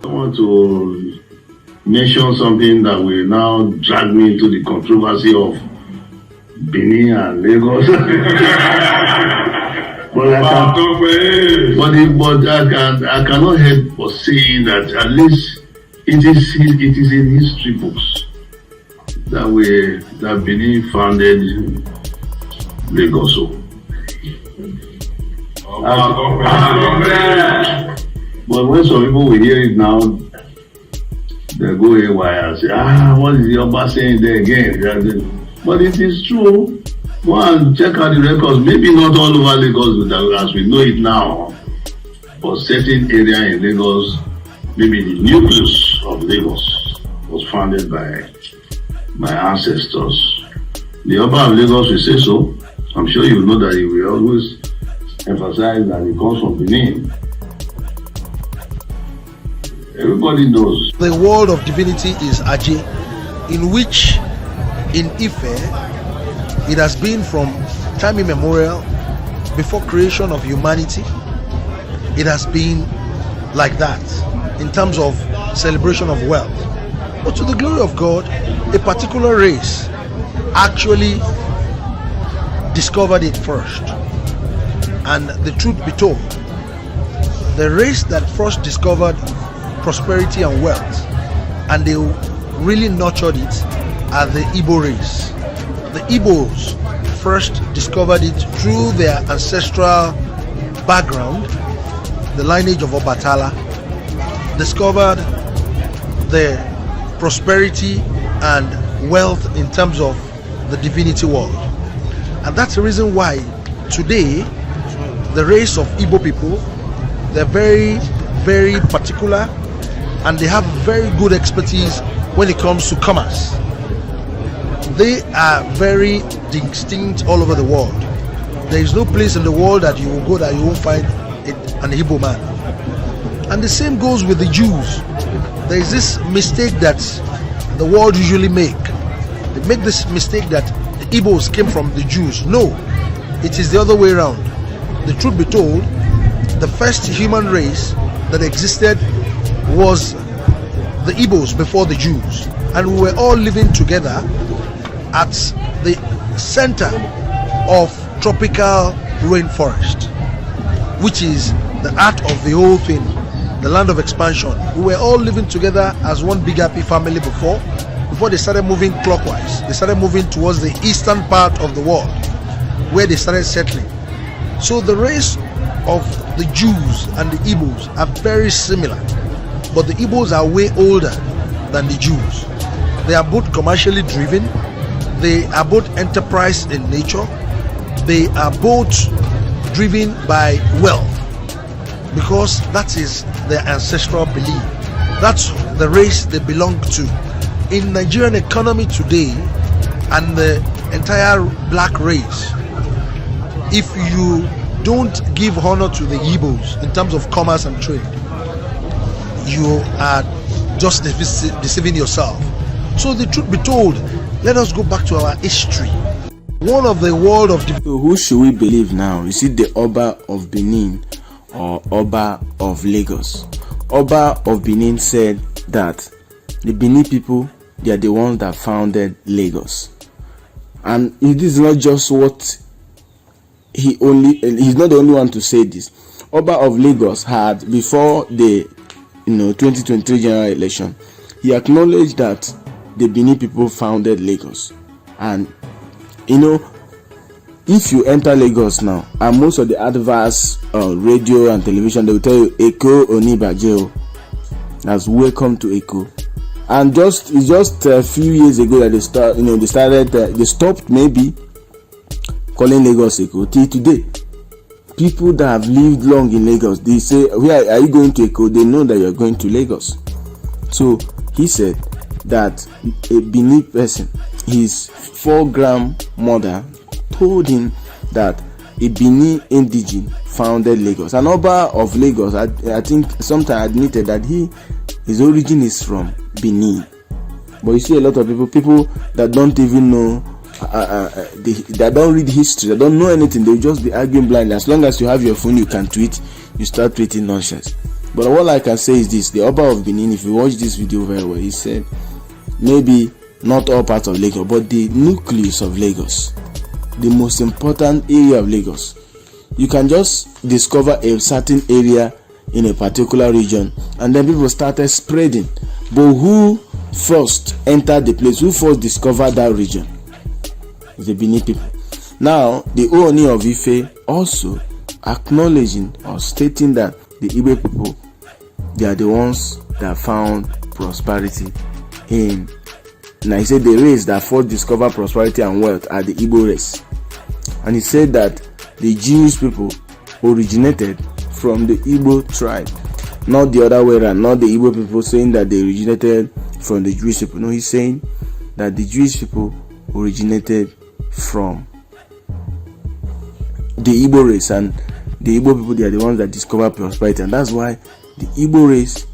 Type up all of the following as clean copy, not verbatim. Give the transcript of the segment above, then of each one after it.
I want to mention something that will now drag me into the controversy of Benin and Lagos. But I cannot help but say that at least it is in history books that Benin founded Lagos. But when some people will hear it now, they go haywire and say, what is the Oba saying there again? But it is true. Go and check out the records. Maybe not all over Lagos as we know it now, but certain area in Lagos, maybe the nucleus of Lagos was founded by my ancestors. The Oba of Lagos will say so. I'm sure you know that he will always emphasize that it comes from Benin. Everybody knows. The world of divinity is Aje, in which in Ife, it has been from time immemorial, before creation of humanity. It has been like that in terms of celebration of wealth. But to the glory of God, a particular race actually discovered it first. And the truth be told, the race that first discovered prosperity and wealth, and they really nurtured it, are the Igbo race. The Igbos first discovered it through their ancestral background. The lineage of Obatala discovered the prosperity and wealth in terms of the divinity world. And that's the reason why today the race of Igbo people, they're very, very particular, and they have very good expertise when it comes to commerce. They are very distinct all over the world. There is no place in the world that you will go that you won't find an Igbo man. And the same goes with the Jews. There is this mistake that the world usually make. They make this mistake that the Igbos came from the Jews. No, it is the other way around. The truth be told, the first human race that existed was the Igbos before the Jews. And we were all living together at the center of tropical rainforest, which is the heart of the whole thing, the land of expansion. We were all living together as one big happy family before they started moving clockwise. They started moving towards the eastern part of the world, where they started settling. So the race of the Jews and the Igbos are very similar, but the Igbos are way older than the Jews. They are both commercially driven. They are both enterprise in nature. They are both driven by wealth, because that is their ancestral belief. That's the race they belong to. In Nigerian economy today and the entire black race, if you don't give honor to the Igbos in terms of commerce and trade, you are just deceiving yourself. So the truth be told, let us go back to our history. One of the world of so who should we believe now? Is it the Oba of Benin or Oba of Lagos? Oba of Benin said that the Benin people, they are the ones that founded Lagos. And it is not just what he's not the only one to say this. Oba of Lagos had, before the 2023 general election, he acknowledged that the Benin people founded Lagos. And if you enter Lagos now, and most of the adverts radio and television, they will tell you Eko Onibajeo, as welcome to Eko. And it's just a few years ago that they stopped maybe calling Lagos Eko. Till today, people that have lived long in Lagos, they say, where are you going to Eko? They know that you're going to Lagos. So he said that a Benin person, his 4-grandmother told him that a Benin indigene founded Lagos. An Oba of Lagos, I think, sometimes admitted that his origin is from Benin. But you see a lot of people that don't even know, that don't read history, that don't know anything, they'll just be arguing blindly. As long as you have your phone, you can tweet, you start tweeting nonsense. But what I can say is this: the Oba of Benin, if you watch this video very well, he said maybe not all parts of Lagos, but the nucleus of Lagos, the most important area of Lagos. You can just discover a certain area in a particular region, and then people started spreading. But who first entered the place? Who first discovered that region? The Benin people. Now, the Ooni of Ife also acknowledging or stating that the Igbo people, they are the ones that found prosperity in. Now he said the race that first discovered prosperity and wealth are the Igbo race, and he said that the Jewish people originated from the Igbo tribe, not the other way around. Not the Igbo people saying that they originated from the Jewish people. No, he's saying that the Jewish people originated from the Igbo race, and the Igbo people, they are the ones that discover prosperity, and that's why the Igbo race,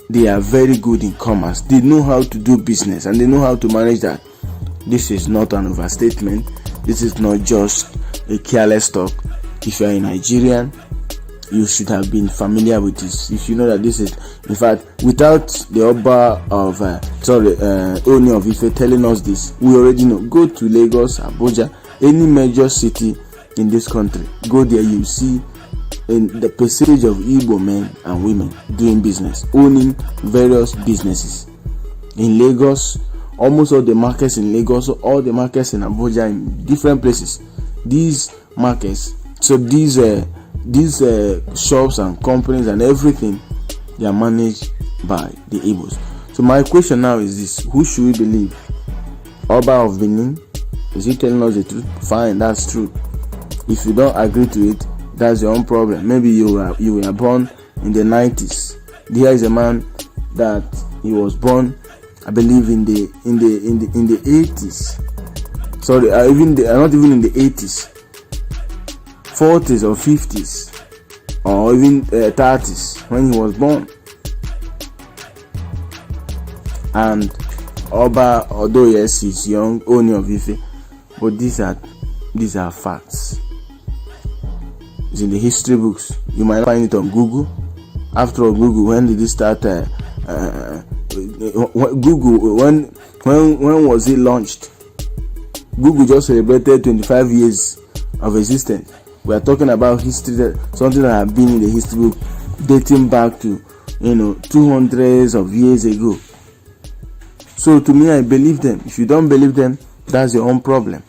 they are very good in commerce. They know how to do business and they know how to manage that. This is not an overstatement. This is not just a careless talk. If you are a Nigerian, you should have been familiar with this. If you know that this is, in fact, without the Oba of Ooni of Ife telling us this, we already know. Go to Lagos, Abuja, any major city in this country, go there, you see in the percentage of Igbo men and women doing business, owning various businesses. In Lagos, almost all the markets in Lagos, all the markets in Abuja, in different places, these markets, so these shops and companies and everything, they are managed by the Igbos. So my question now is this: who should we believe? Oba of Benin? Is he telling us the truth? Fine, that's true. If you don't agree to it, that's your own problem. Maybe you were born in the 90s. There is a man that he was born, I believe, in the 80s. Sorry, not even in the 80s, 40s or 50s, or even 30s when he was born. And Oba, although yes, he's young, Ooni of Ife, but these are facts. It's in the history books. You might find it on Google. After all, Google, when did it start? Google, when was it launched? Google just celebrated 25 years of existence. We are talking about history, something that has been in the history book dating back to 200s of years ago. So to me, I believe them. If you don't believe them, that's your own problem.